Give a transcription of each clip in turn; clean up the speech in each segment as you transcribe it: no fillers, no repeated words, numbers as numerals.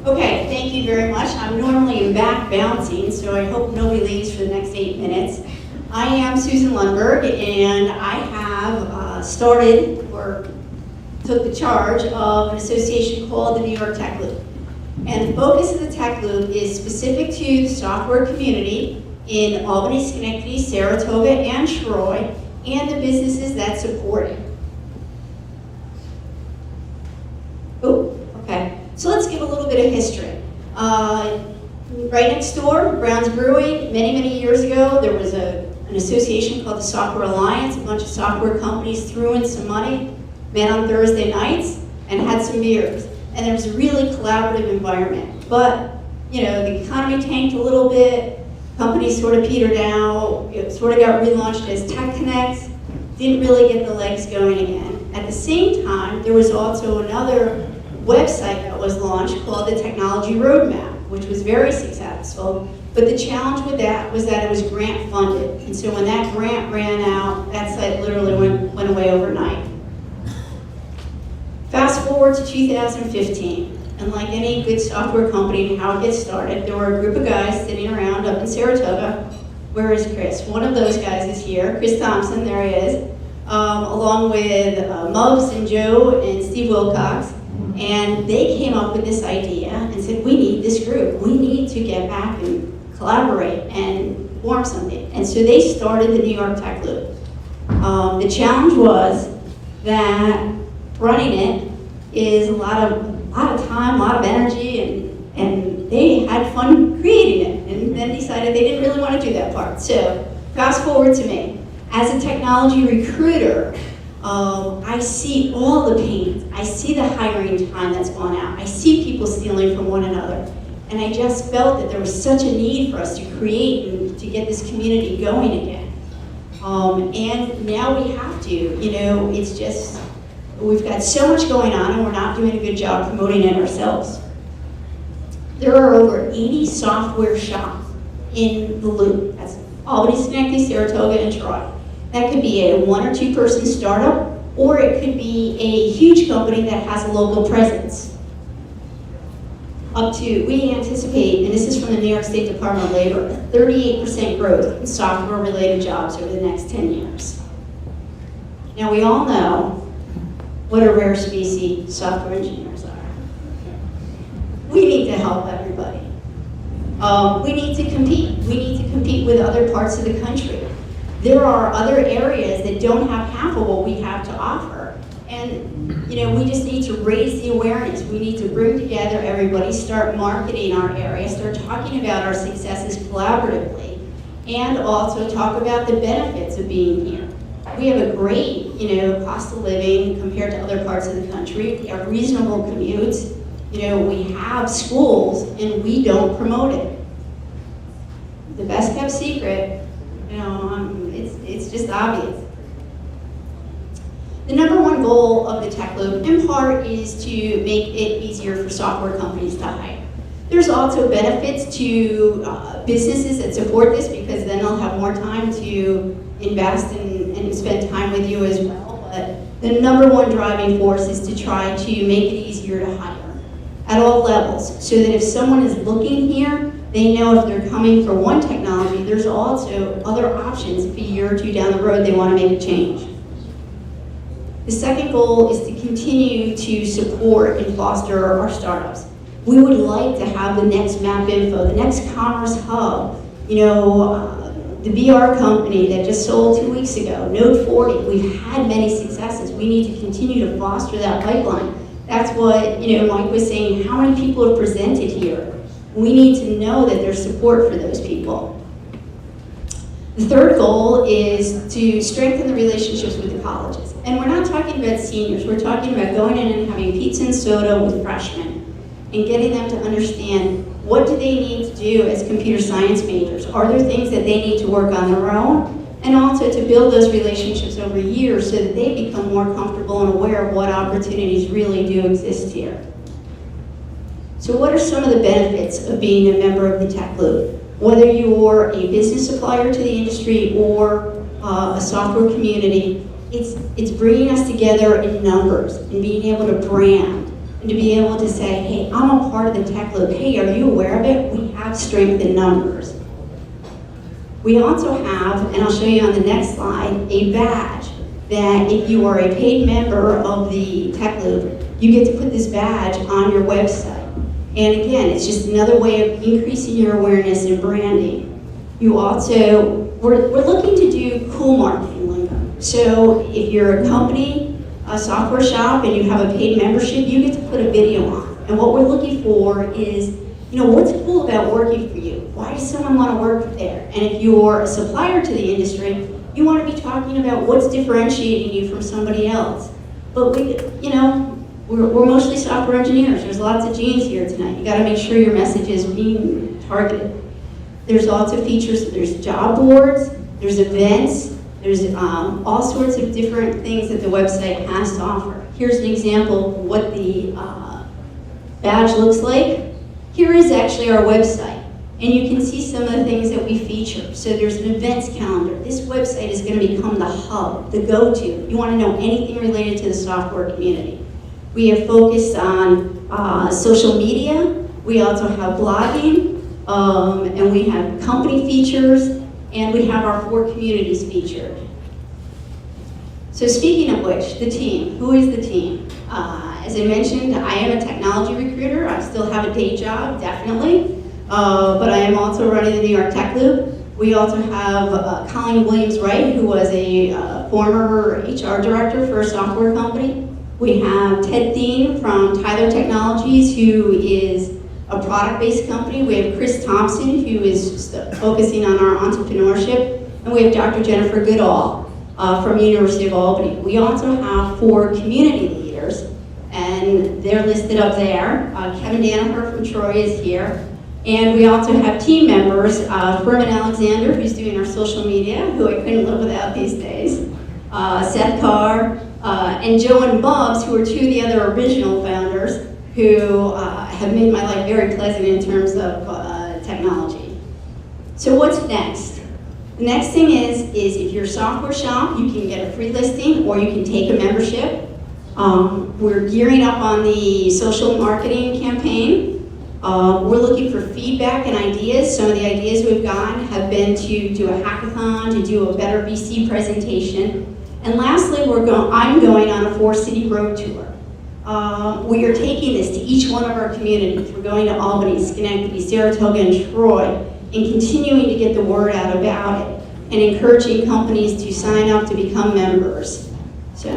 Okay, thank you very much. I'm normally back bouncing, so I hope nobody leaves for the next 8 minutes. I am Susan Lundberg, and I have started or took the charge of an association called the New York Tech Loop. And the focus of the Tech Loop is specific to the software community in Albany, Schenectady, Saratoga, and Troy, and the businesses that support it. Oh, okay. So let's give a little bit of history. Right next door, Brown's Brewing, many years ago, there was an association called the Software Alliance. A bunch of software companies threw in some money, met on Thursday nights, and had some beers. And there was a really collaborative environment. But, you know, the economy tanked a little bit, companies sort of petered out, it sort of got relaunched as Tech Connect, didn't really get the legs going again. At the same time, there was also another website that was launched called the Technology Roadmap, which was very successful. But the challenge with that was that it was grant funded. And so when that grant ran out, that site literally went away overnight. Fast forward to 2015, and like any good software company and how it gets started, there were a group of guys sitting around up in Saratoga. Where is Chris? One of those guys is here, Chris Thompson, there he is, along with Mubs and Joe and Steve Wilcox. And they came up with this idea and said, we need this group. We need to get back and collaborate and form something. And so they started the New York Tech Loop. The challenge was that running it is a lot of time, a lot of energy, and they had fun creating it, and then decided they didn't really want to do that part. So fast forward to me. As a technology recruiter, I see all the pains. I see the hiring time that's gone out. I see people stealing from one another. And I just felt that there was such a need for us to create and to get this community going again. And now we have to, you know, it's just, we've got so much going on and we're not doing a good job promoting it ourselves. There are over 80 software shops in the loop. That's Albany, Schenectady, Saratoga, and Troy. That could be a 1 or 2 person startup, or it could be a huge company that has a local presence. We anticipate, and this is from the New York State Department of Labor, 38% growth in software-related jobs over the next 10 years. Now we all know what a rare species software engineers are. We need to help everybody. We need to compete. We need to compete with other parts of the country. There are other areas that don't have half of what we have to offer. And you know, we just need to raise the awareness. We need to bring together everybody, start marketing our area, start talking about our successes collaboratively, and also talk about the benefits of being here. We have a great, you know, cost of living compared to other parts of the country. We have reasonable commutes. You know, we have schools, and we don't promote it. The best kept secret, you know, it's just obvious. The #1 goal of the Tech Loop, in part, is to make it easier for software companies to hire. There's also benefits to businesses that support this, because then they'll have more time to invest and spend time with you as well. But the #1 driving force is to try to make it easier to hire at all levels, so that if someone is looking here, they know if they're coming for one technology, there's also other options if a year or 2 down the road they want to make a change. The second goal is to continue to support and foster our startups. We would like to have the next MapInfo, the next Commerce Hub, you know, the VR company that just sold 2 weeks ago, Node 40. We've had many successes. We need to continue to foster that pipeline. That's what, you know, Mike was saying, how many people have presented here? We need to know that there's support for those people. The third goal is to strengthen the relationships with the colleges. And we're not talking about seniors, we're talking about going in and having pizza and soda with freshmen and getting them to understand what do they need to do as computer science majors. Are there things that they need to work on their own? And also to build those relationships over years so that they become more comfortable and aware of what opportunities really do exist here. So what are some of the benefits of being a member of the Tech Loop? Whether you're a business supplier to the industry or a software community, it's bringing us together in numbers and being able to brand. and to be able to say, hey, I'm a part of the Tech Loop. Hey, are you aware of it? We have strength in numbers. We also have, and I'll show you on the next slide, a badge that if you are a paid member of the Tech Loop, you get to put this badge on your website. And again, it's just another way of increasing your awareness and branding. You also, we're looking to do cool marketing lingo. So if you're a company, a software shop, and you have a paid membership, you get to put a video on. And what we're looking for is, what's cool about working for you? Why does someone want to work there? And if you're a supplier to the industry, you want to be talking about what's differentiating you from somebody else. But we're mostly software engineers. There's lots of genes here tonight. You got to make sure your message is being targeted. There's also features. There's job boards. There's events. There's all sorts of different things that the website has to offer. Here's an example of what the badge looks like. Here is actually our website, and you can see some of the things that we feature. So there's an events calendar. This website is going to become the hub, the go-to. You want to know anything related to the software community. We have focused on social media. We also have blogging, and we have company features, and we have our 4 communities featured. So speaking of which, the team. Who is the team? As I mentioned, I am a technology recruiter. I still have a day job, definitely, but I am also running the New York Tech Loop. We also have Colleen Williams-Wright, who was a former HR director for a software company. We have Ted Thien from Tyler Technologies, who is a product-based company. We have Chris Thompson, who is focusing on our entrepreneurship. And we have Dr. Jennifer Goodall from University of Albany. We also have 4 community leaders, and they're listed up there. Kevin Danaher from Troy is here. And we also have team members, Furman Alexander, who's doing our social media, who I couldn't live without these days, Seth Carr, and Joe and Bubs, who are 2 of the other original founders, who have made my life very pleasant in terms of technology. So what's next? The next thing is if you're a software shop, you can get a free listing or you can take a membership. We're gearing up on the social marketing campaign. We're looking for feedback and ideas. Some of the ideas we've gotten have been to do a hackathon, to do a better VC presentation. And lastly, I'm going on a 4-city road tour. We are taking this to each one of our communities. We're going to Albany, Schenectady, Saratoga, and Troy, and continuing to get the word out about it, and encouraging companies to sign up to become members. So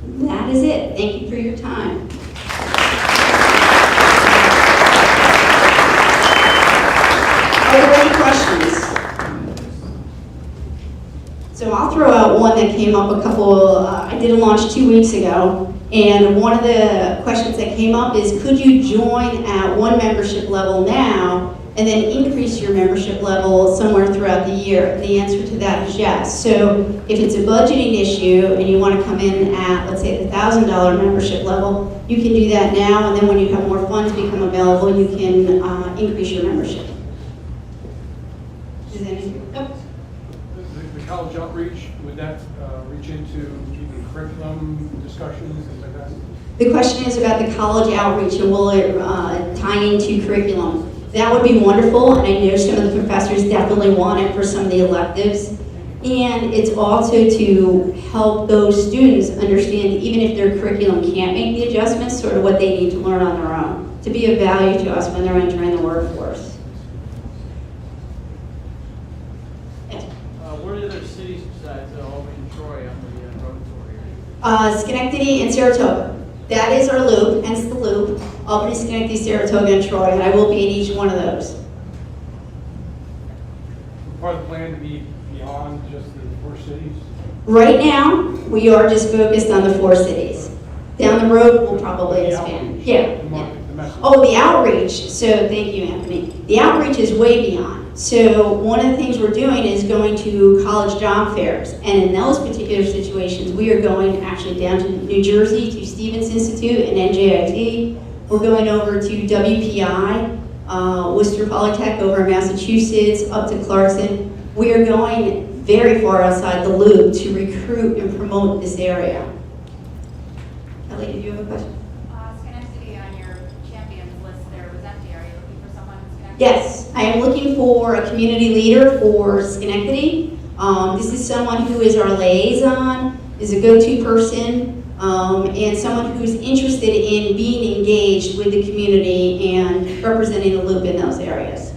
that is it. Thank you for your time. Are there any questions? So I'll throw out one that came up I did a launch 2 weeks ago, and one of the questions that came up is, could you join at one membership level now and then increase your membership level somewhere throughout the year? And the answer to that is yes. So if it's a budgeting issue and you want to come in at, let's say, the $1,000 membership level, you can do that now, and then when you have more funds become available, you can increase your membership. Is there anything? Oh. The college outreach, would that reach into even curriculum discussions, things like that? The question is about the college outreach, and will it tie into curriculum? That would be wonderful, and I know some of the professors definitely want it for some of the electives. And it's also to help those students understand, even if their curriculum can't make the adjustments, sort of what they need to learn on their own, to be of value to us when they're entering the workforce. What are the other cities besides Albany and Troy on the road tour here? Schenectady and Saratoga. That is our loop, hence the loop. Albany, Schenectady, Saratoga, and Troy, and I will be in each one of those. Part of the plan to be beyond just the 4 cities? Right now, we are just focused on the 4 cities. Down the road, we'll probably expand. Yeah. Oh, the outreach. So thank you, Anthony. The outreach is way beyond. So one of the things we're doing is going to college job fairs. And in those particular situations, we are going actually down to New Jersey, to Stevens Institute and NJIT. We're going over to WPI, Worcester Polytech over in Massachusetts, up to Clarkson. We are going very far outside the loop to recruit and promote this area. Ellie, did you have a question? Schenectady, I Yes, I am looking for a community leader for Schenectady. This is someone who is our liaison, is a go-to person, and someone who's interested in being engaged with the community and representing the loop in those areas.